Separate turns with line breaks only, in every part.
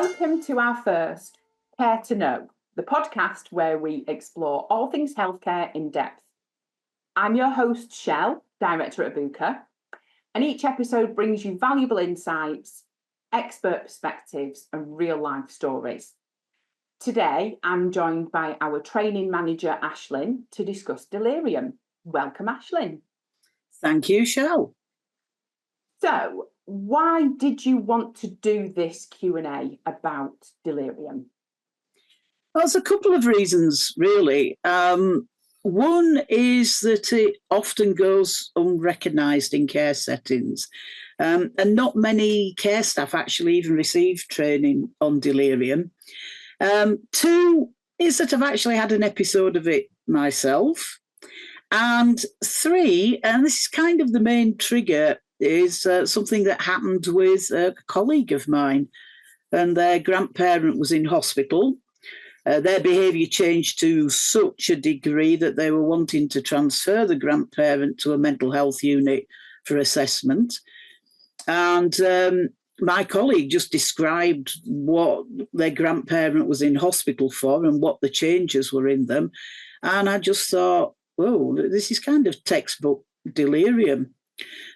Welcome to our first Care to Know, the podcast where we explore all things healthcare in depth. I'm your host, Shell, Director at Abuka, and each episode brings you valuable insights, expert perspectives, and real-life stories. Today, I'm joined by our training manager, Ashlyn, to discuss Delirium. Welcome, Ashlyn.
Thank you, Shell.
So, why did you want to do this Q&A about Delirium?
Well, there's a couple of reasons, really. One is that it often goes unrecognised in care settings, and not many care staff actually even receive training on delirium. Two is that I've actually had an episode of it myself. And three, and this is kind of the main trigger, is something that happened with a colleague of mine, and their grandparent was in hospital. Their behaviour changed to such a degree that they were wanting to transfer the grandparent to a mental health unit for assessment. And my colleague just described what their grandparent was in hospital for and what the changes were in them. And I just thought, oh, this is kind of textbook delirium.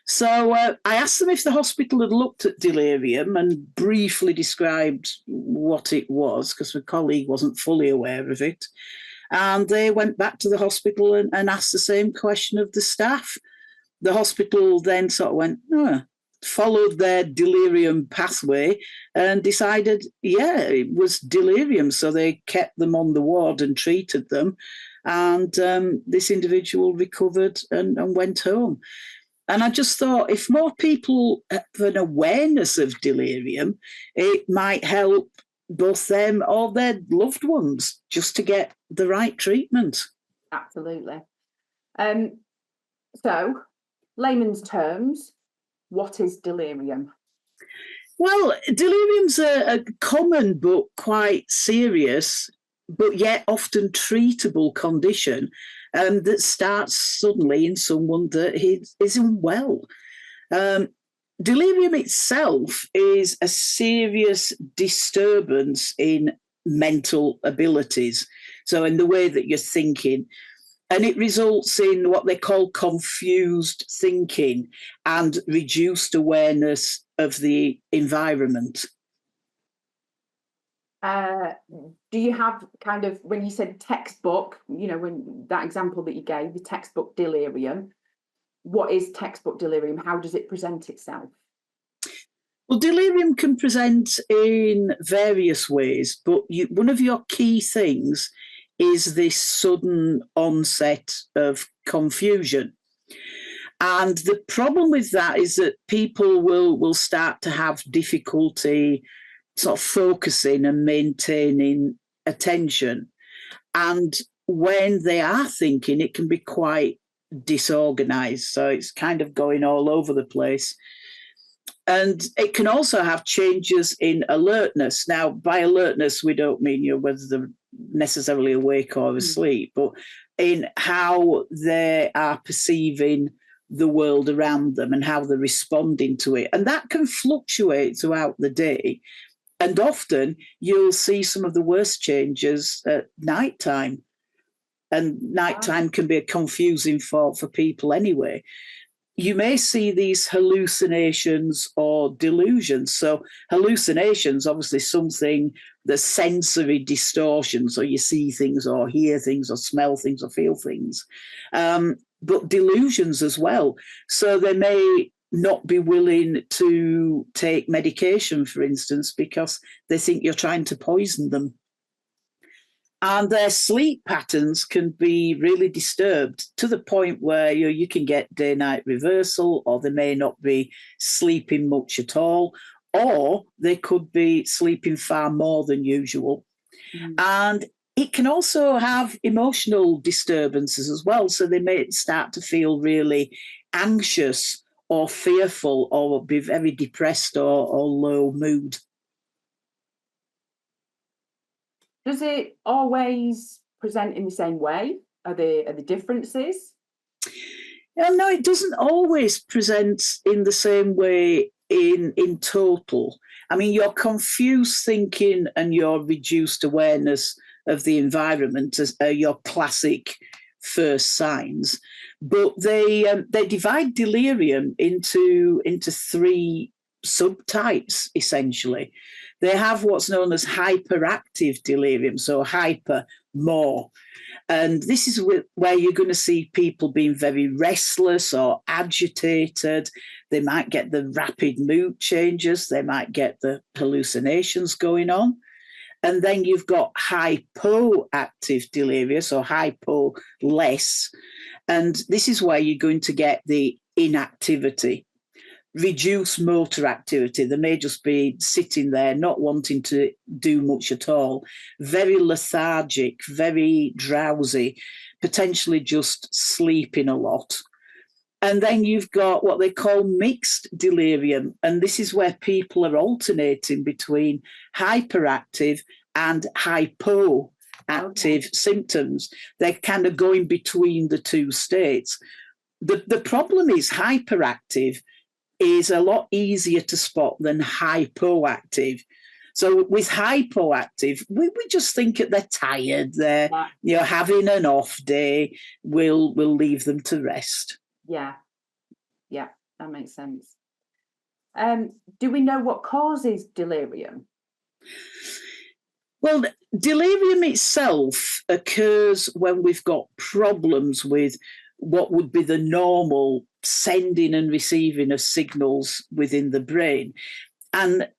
So I asked them if the hospital had looked at delirium and briefly described what it was, because my colleague wasn't fully aware of it. And they went back to the hospital and asked the same question of the staff. The hospital then sort of went, followed their delirium pathway and decided, it was delirium. So they kept them on the ward and treated them. And this individual recovered and went home. And I just thought if more people have an awareness of delirium, it might help both them or their loved ones just to get the right treatment.
Absolutely. So, layman's terms, what is delirium?
Well, delirium's a common but quite serious, but yet often treatable condition that starts suddenly in someone that is unwell. Delirium itself is a serious disturbance in mental abilities, so in the way that you're thinking, and it results in what they call confused thinking and reduced awareness of the environment.
Do you have kind of, when you said textbook, when that example that you gave, the textbook delirium, what is textbook delirium? How does it present itself?
Well, delirium can present in various ways, but one of your key things is this sudden onset of confusion. And the problem with that is that people will start to have difficulty sort of focusing and maintaining attention. And when they are thinking, it can be quite disorganized. So it's kind of going all over the place. And it can also have changes in alertness. Now, by alertness, we don't mean whether they're necessarily awake or asleep, but in how they are perceiving the world around them and how they're responding to it. And that can fluctuate throughout the day. And often you'll see some of the worst changes at nighttime. And nighttime can be confusing for people anyway. You may see these hallucinations or delusions. So hallucinations, obviously something, the sensory distortion. So you see things or hear things or smell things or feel things. But delusions as well. So they may not be willing to take medication, for instance, because they think you're trying to poison them. And their sleep patterns can be really disturbed to the point where you can get day-night reversal, or they may not be sleeping much at all, or they could be sleeping far more than usual. And it can also have emotional disturbances as well. So they may start to feel really anxious or fearful or be very depressed or low mood.
Does it always present in the same way? Are there differences?
No, it doesn't always present in the same way in total. I mean, your confused thinking and your reduced awareness of the environment are your classic first signs, but they divide delirium into three subtypes essentially. They have what's known as hyperactive delirium, so hyper, more. And this is where you're going to see people being very restless or agitated. They might get the rapid mood changes. They might get the hallucinations going on. And then you've got hypoactive delirium, so hypo, less. And this is where you're going to get the inactivity, reduced motor activity. They may just be sitting there, not wanting to do much at all, very lethargic, very drowsy, potentially just sleeping a lot. And then you've got what they call mixed delirium. And this is where people are alternating between hyperactive and hypoactive symptoms. They're kind of going between the two states. The problem is hyperactive is a lot easier to spot than hypoactive. So with hypoactive, we just think that they're tired, they're having an off day, we'll leave them to rest.
Yeah, that makes sense. Do we know what causes delirium?
Well, delirium itself occurs when we've got problems with what would be the normal sending and receiving of signals within the brain. And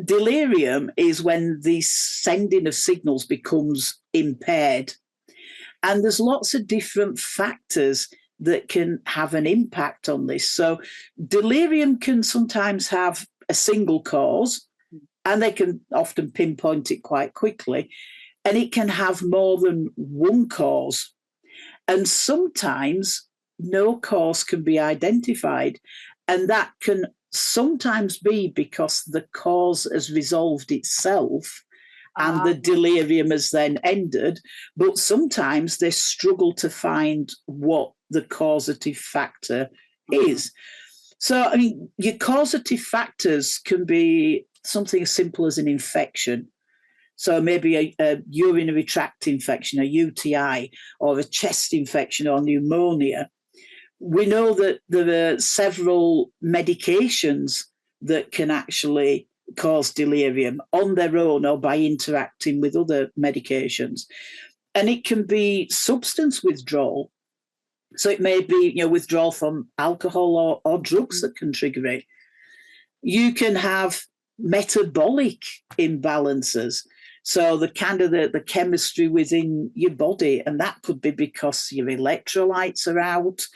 delirium is when the sending of signals becomes impaired. And there's lots of different factors that can have an impact on this. So delirium can sometimes have a single cause, and they can often pinpoint it quite quickly, and it can have more than one cause. And sometimes no cause can be identified, and that can sometimes be because the cause has resolved itself and the delirium has then ended, but sometimes they struggle to find what the causative factor is. So, I mean, your causative factors can be something as simple as an infection. So maybe a urinary tract infection, a UTI, or a chest infection or pneumonia. We know that there are several medications that can actually cause delirium on their own or by interacting with other medications. And it can be substance withdrawal. So it may be, withdrawal from alcohol or drugs that can trigger it. You can have metabolic imbalances. So the kind of the chemistry within your body, and that could be because your electrolytes are out.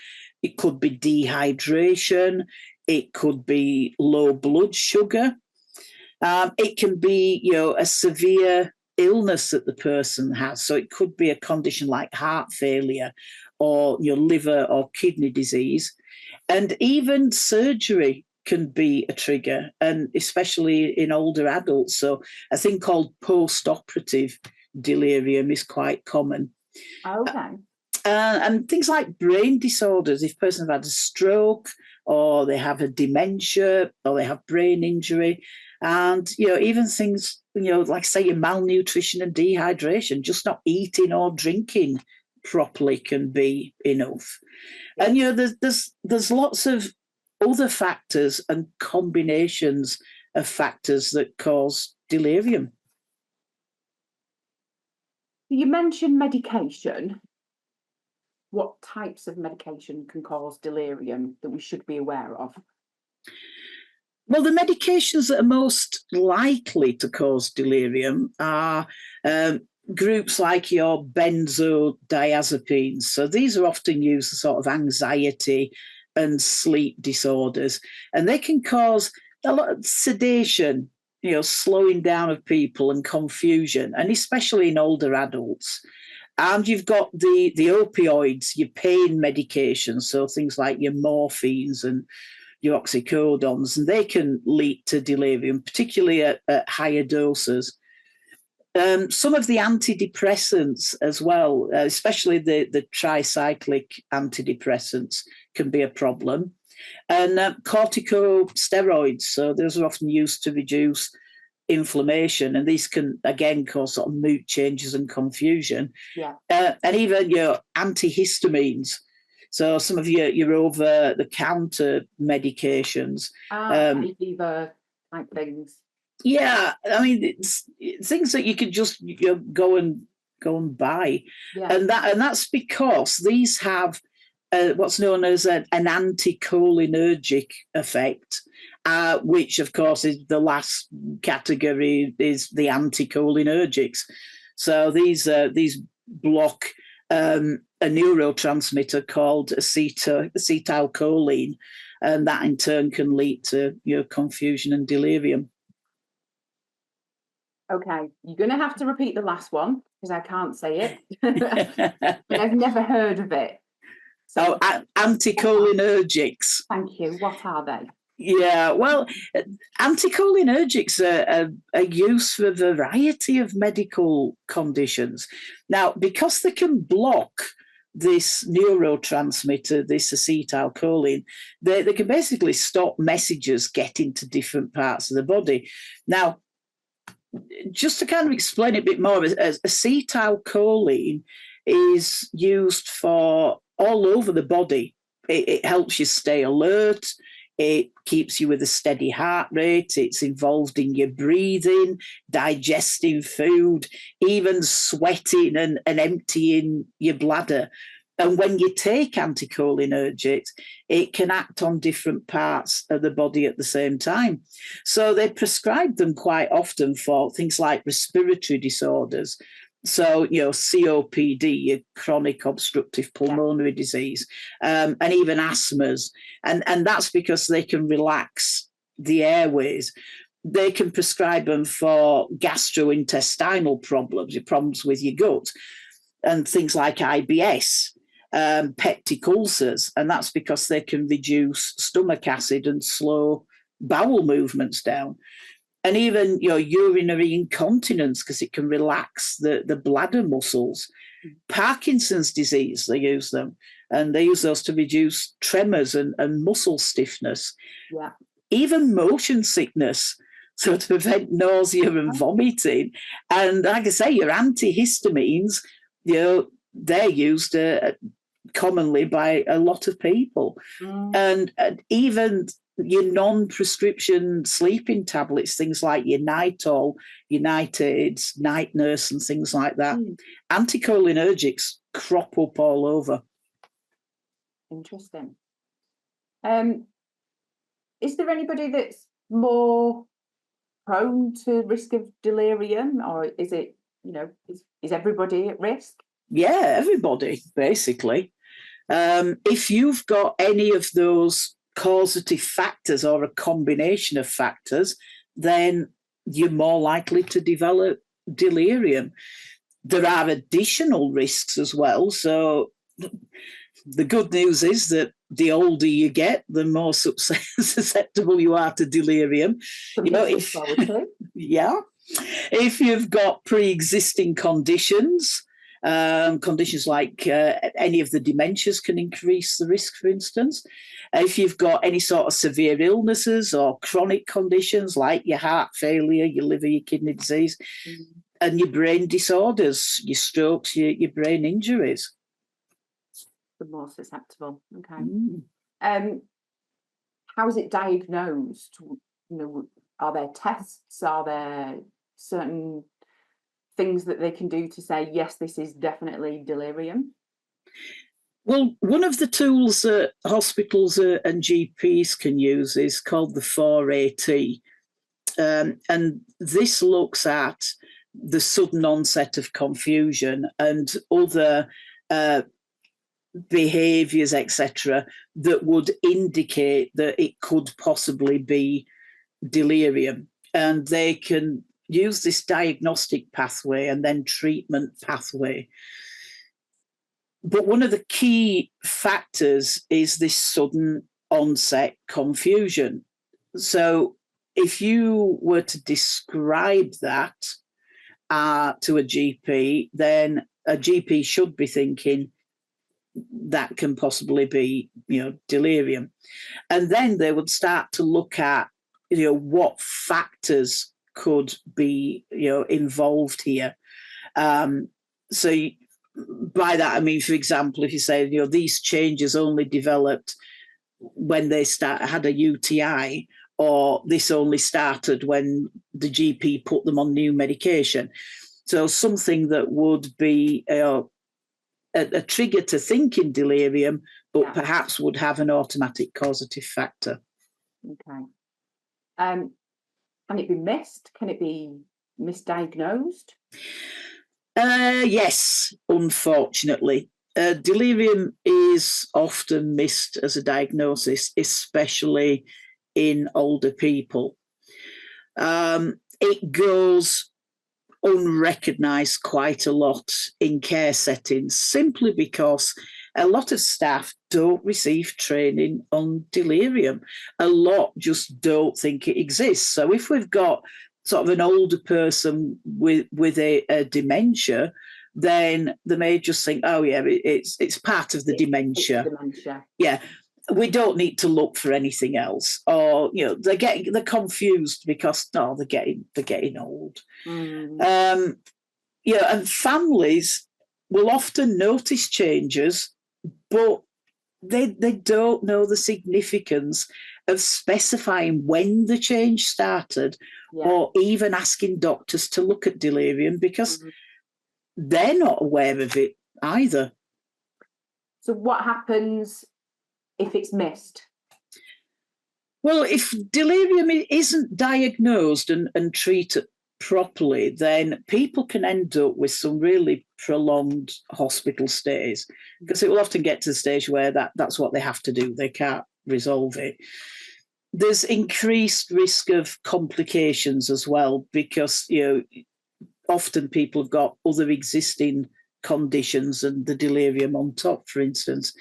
It could be dehydration. It could be low blood sugar. It can be, a severe illness that the person has. So it could be a condition like heart failure or your liver or kidney disease. And even surgery can be a trigger, and especially in older adults. So a thing called post-operative delirium is quite common.
Okay.
And things like brain disorders, if a person has had a stroke or they have a dementia or they have brain injury, and, even things, like say your malnutrition and dehydration, just not eating or drinking properly can be enough. And, there's lots of other factors and combinations of factors that cause delirium.
You mentioned medication. What types of medication can cause delirium that we should be aware of?
Well, the medications that are most likely to cause delirium are groups like your benzodiazepines. So these are often used for sort of anxiety and sleep disorders, and they can cause a lot of sedation, slowing down of people and confusion, and especially in older adults. And you've got the opioids, your pain medications, so things like your morphines and your oxycodones, and they can lead to delirium, particularly at higher doses. Some of the antidepressants as well, especially the tricyclic antidepressants, can be a problem. And corticosteroids, so those are often used to reduce inflammation, and these can again cause sort of mood changes and confusion.
Yeah.
And even your antihistamines, so some of your over-the-counter medications.
Hay fever type things.
Yeah, I mean, it's things that you could just go and buy,
Yeah.
and that's because these have what's known as an anticholinergic effect, which of course is the last category is the anticholinergics. So these block a neurotransmitter called acetylcholine, and that in turn can lead to confusion and delirium.
Okay, you're going to have to repeat the last one because I can't say it. I've never heard of it.
So, anticholinergics.
Thank you. What are they?
Yeah, well, anticholinergics are used for a variety of medical conditions. Now, because they can block this neurotransmitter, this acetylcholine, they can basically stop messages getting to different parts of the body. Now, just to kind of explain it a bit more, acetylcholine is used for all over the body. It helps you stay alert. It keeps you with a steady heart rate. It's involved in your breathing, digesting food, even sweating and emptying your bladder. And when you take anticholinergics, it can act on different parts of the body at the same time. So they prescribe them quite often for things like respiratory disorders. So, COPD, your chronic obstructive pulmonary disease, and even asthmas. And that's because they can relax the airways. They can prescribe them for gastrointestinal problems with your gut, and things like IBS. Peptic ulcers, and that's because they can reduce stomach acid and slow bowel movements down. And even urinary incontinence, because it can relax the bladder muscles. Parkinson's disease, they use them, and they use those to reduce tremors and muscle stiffness.
Yeah.
Even motion sickness, so to prevent nausea and vomiting. And like I say, your antihistamines, they're used commonly by a lot of people. And even your non-prescription sleeping tablets, things like your Nitol, your Nitaids, Night Nurse and things like that. Anticholinergics crop up all over.
Interesting. Is there anybody that's more prone to risk of delirium, or is it, is everybody at risk?
Yeah, everybody, basically. If you've got any of those causative factors or a combination of factors, then you're more likely to develop delirium. There are additional risks as well. So the good news is that the older you get, the more susceptible you are to delirium. If you've got pre-existing conditions, conditions like any of the dementias can increase the risk, for instance. If you've got any sort of severe illnesses or chronic conditions like your heart failure, your liver, your kidney disease, and your brain disorders, your strokes, your brain injuries.
The more susceptible. Okay. How is it diagnosed? Are there tests? Are there certain things that they can do to say, yes, this is definitely delirium?
Well, one of the tools that hospitals and GPs can use is called the 4AT. And this looks at the sudden onset of confusion and other behaviours, etc., that would indicate that it could possibly be delirium. And they can use this diagnostic pathway and then treatment pathway. But one of the key factors is this sudden onset confusion. So if you were to describe that to a GP, then a GP should be thinking, that can possibly be, delirium. And then they would start to look at, what factors could be, involved here. So by that, I mean, for example, if you say, these changes only developed when they had a UTI, or this only started when the GP put them on new medication. So something that would be a trigger to think in delirium, but perhaps would have an automatic causative factor.
Okay. Can it be missed? Can it be misdiagnosed?
Yes, unfortunately. Delirium is often missed as a diagnosis, especially in older people. It goes unrecognised quite a lot in care settings, simply because a lot of staff don't receive training on delirium. A lot just don't think it exists. So if we've got sort of an older person with a dementia, then they may just think, oh yeah, it's part of the dementia.
It's dementia.
Yeah. We don't need to look for anything else, or they're confused because they're getting old. And families will often notice changes, but they don't know the significance of specifying when the change started, or even asking doctors to look at delirium, because they're not aware of it either.
So what happens if it's missed?
Well, if delirium isn't diagnosed and treated properly, then people can end up with some really prolonged hospital stays, because it will often get to the stage where that's what they have to do. They can't resolve it. There's increased risk of complications as well, because often people have got other existing conditions and the delirium on top, for instance.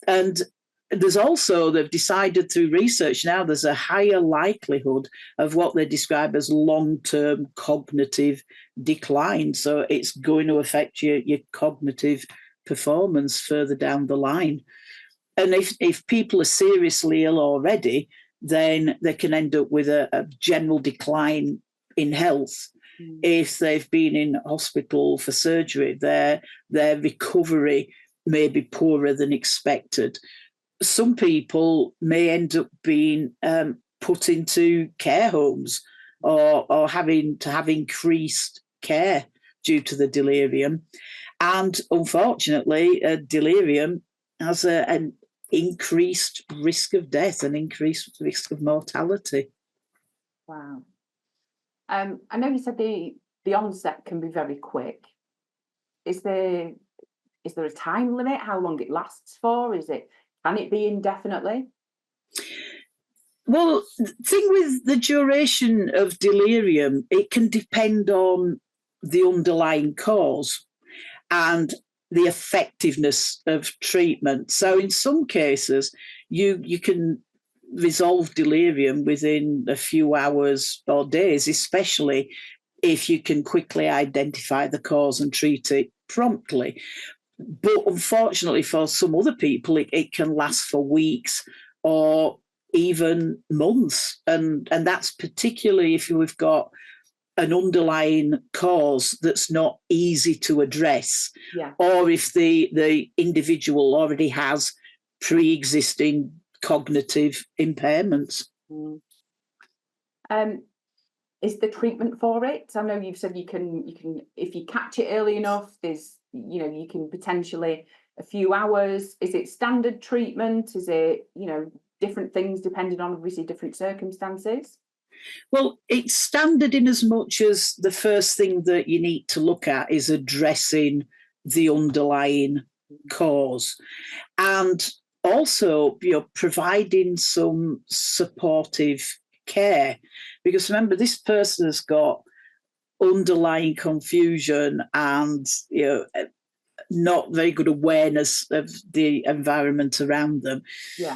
And there's also, they've decided through research now, there's a higher likelihood of what they describe as long-term cognitive decline. So it's going to affect your cognitive performance further down the line. And if people are seriously ill already, then they can end up with a general decline in health. If they've been in hospital for surgery, their recovery may be poorer than expected. Some people may end up being put into care homes, or having to have increased care due to the delirium. And unfortunately, delirium has an increased risk of death, an increased risk of mortality.
Wow. I know you said the onset can be very quick. Is there a time limit? How long it lasts for? Can it be indefinitely?
Well, the thing with the duration of delirium, it can depend on the underlying cause and the effectiveness of treatment. So in some cases, you can resolve delirium within a few hours or days, especially if you can quickly identify the cause and treat it promptly. But unfortunately, for some other people, it can last for weeks or even months. And that's particularly if we've got an underlying cause that's not easy to address, or if the individual already has pre-existing cognitive impairments.
Is the treatment for it? I know you've said you can if you catch it early enough, there's you can potentially a few hours. Is it standard treatment? Is it different things depending on obviously different circumstances?
Well, it's standard in as much as the first thing that you need to look at is addressing the underlying cause, and also providing some supportive care, because remember, this person has got underlying confusion and not very good awareness of the environment around them.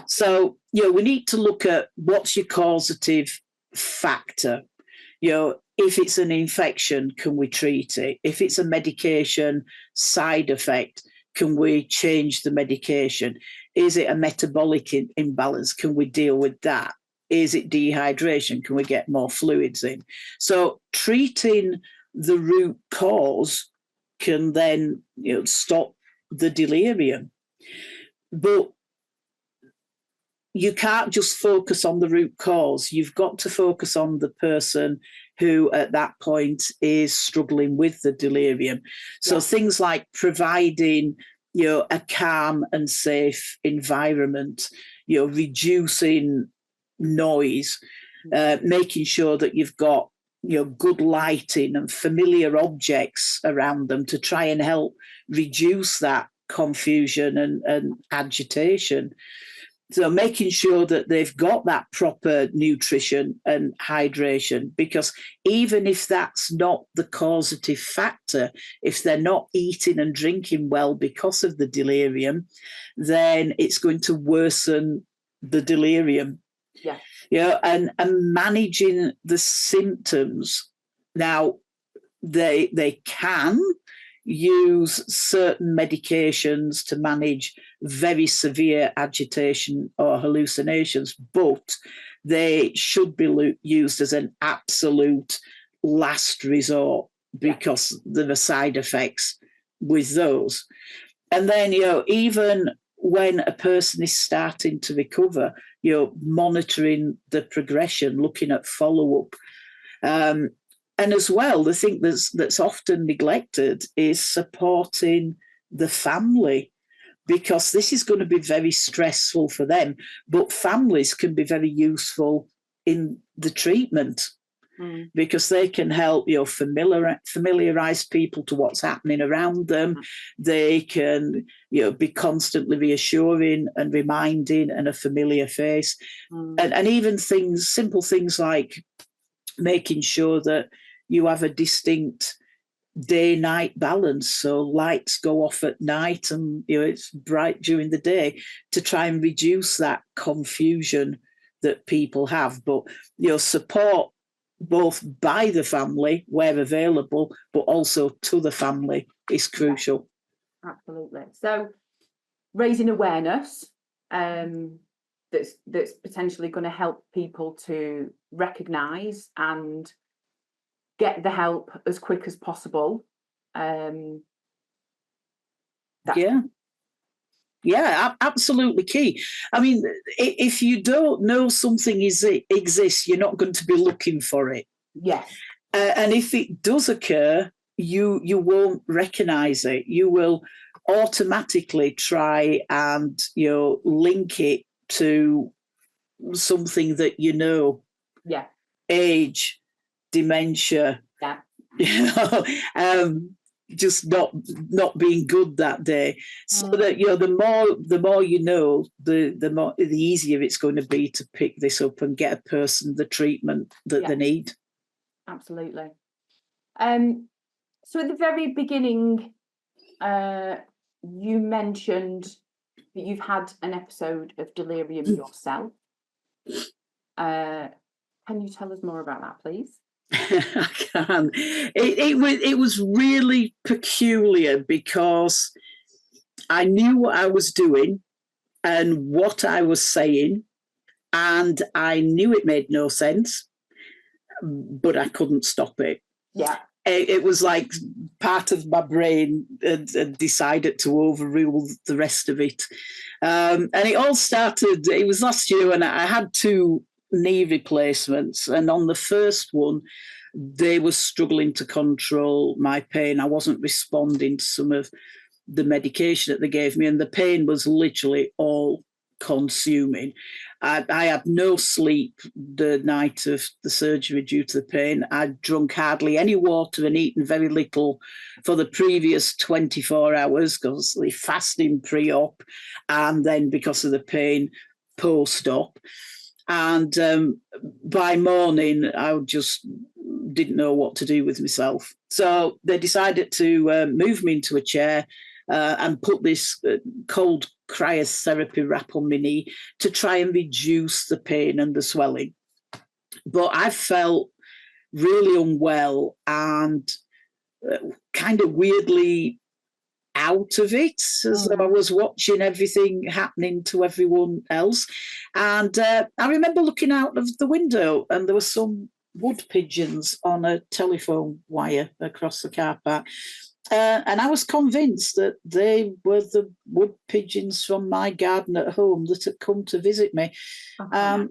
So we need to look at what's your causative factor. If it's an infection, can we treat it? If it's a medication side effect, Can we change the medication? Is it a metabolic imbalance? Can we deal with that? Is it dehydration? Can we get more fluids in? So treating the root cause can then stop the delirium. But you can't just focus on the root cause. You've got to focus on the person who at that point is struggling with the delirium. So things like providing a calm and safe environment, reducing noise, making sure that you've got good lighting and familiar objects around them to try and help reduce that confusion and agitation. So making sure that they've got that proper nutrition and hydration, because even if that's not the causative factor, if they're not eating and drinking well because of the delirium, then it's going to worsen the delirium. And managing the symptoms. Now, they can use certain medications to manage very severe agitation or hallucinations, but they should be used as an absolute last resort because there are side effects with those. And then, even when a person is starting to recover, monitoring the progression, looking at follow-up. And as well, the thing that's often neglected is supporting the family, because this is going to be very stressful for them. But families can be very useful in the treatment because they can help familiarize people to what's happening around them. They can be constantly reassuring and reminding and a familiar face. And even simple things like making sure that you have a distinct day-night balance, so lights go off at night and it's bright during the day, to try and reduce that confusion that people have. But support both by the family where available, but also to the family is crucial.
Absolutely. So raising awareness that's potentially going to help people to recognise and get the help as quick as possible.
Absolutely key. I mean, if you don't know something exists, you're not going to be looking for it.
Yes.
And if it does occur, you won't recognise it. You will automatically try and link it to something that age, dementia, just not being good that day. So that the more you know, the easier it's going to be to pick this up and get a person the treatment that they need.
Absolutely. So at the very beginning, you mentioned that you've had an episode of delirium yourself. Can you tell us more about that, please?
I can. It was really peculiar because I knew what I was doing and what I was saying, and I knew it made no sense, but I couldn't stop it.
Yeah.
It was like part of my brain had decided to overrule the rest of it. And it all started, it was last year, and I had 2 knee replacements. And on the first one, they were struggling to control my pain. I wasn't responding to some of the medication that they gave me, and the pain was literally all consuming. I had no sleep the night of the surgery due to the pain. I'd drunk hardly any water and eaten very little for the previous 24 hours, because the fasting pre-op, and then because of the pain post-op. And by morning, I just didn't know what to do with myself. So they decided to move me into a chair and put this cold cryotherapy wrap on my knee to try and reduce the pain and the swelling. But I felt really unwell and kind of weirdly out of it, as though I was watching everything happening to everyone else. And I remember looking out of the window, and there were some wood pigeons on a telephone wire across the car park. And I was convinced that they were the wood pigeons from my garden at home that had come to visit me. I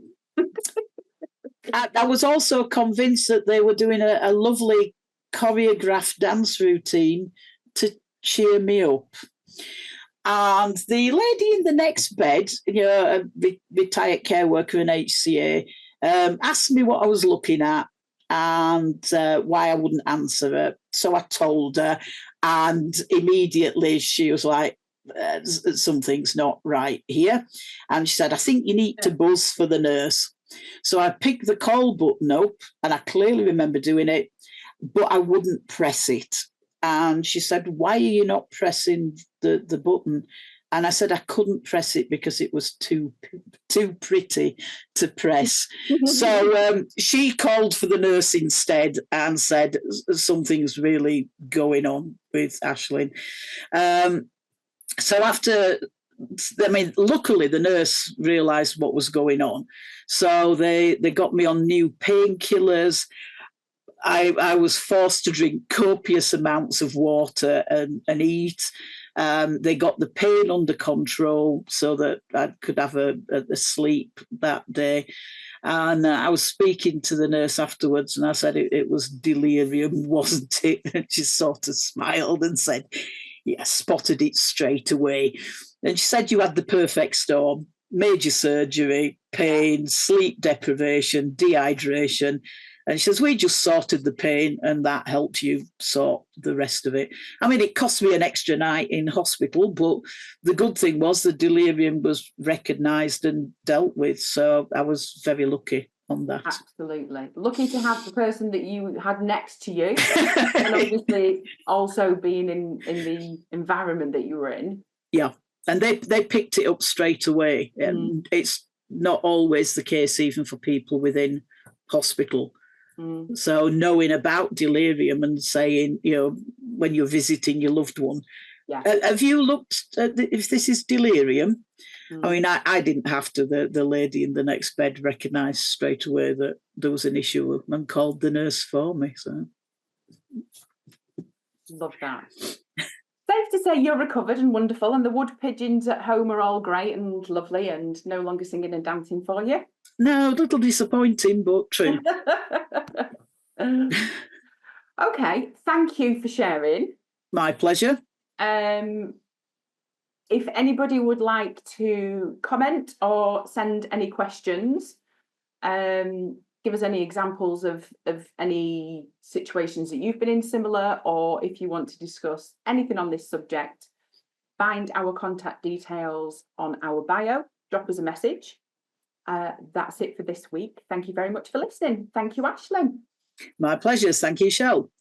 was also convinced that they were doing a lovely choreographed dance routine to cheer me up. And the lady in the next bed, a retired care worker in HCA, asked me what I was looking at and why I wouldn't answer her. So I told her, and immediately she was like, something's not right here. And she said, I think you need to buzz for the nurse. So I picked the call button up, and I clearly remember doing it, but I wouldn't press it. And she said, why are you not pressing the button? And I said I couldn't press it because it was too pretty to press. So she called for the nurse instead and said, something's really going on with Aisling. So luckily the nurse realised what was going on. So they got me on new painkillers. I was forced to drink copious amounts of water and eat. They got the pain under control so that I could have a sleep that day. And I was speaking to the nurse afterwards, and I said it was delirium, wasn't it? And she sort of smiled and said, yeah, spotted it straight away. And she said, you had the perfect storm: major surgery, pain, sleep deprivation, dehydration. And she says, we just sorted the pain and that helped you sort the rest of it. I mean, it cost me an extra night in hospital, but the good thing was the delirium was recognised and dealt with. So I was very lucky on that.
Absolutely. Lucky to have the person that you had next to you and obviously also being in the environment that you were in.
Yeah. And they picked it up straight away. And it's not always the case even for people within hospital. So knowing about delirium and saying, when you're visiting your loved one, have you looked at if this is delirium? I mean, I didn't have to. The lady in the next bed recognised straight away that there was an issue and called the nurse for me. So
love that. Safe to say you're recovered and wonderful, and the wood pigeons at home are all great and lovely and no longer singing and dancing for you.
No, a little disappointing, but true.
Okay, thank you for sharing.
My pleasure.
If anybody would like to comment or send any questions, give us any examples of any situations that you've been in similar, or if you want to discuss anything on this subject, find our contact details on our bio, drop us a message. That's it for this week. Thank you very much for listening. Thank you, Aisling.
My pleasure. Thank you, Shell.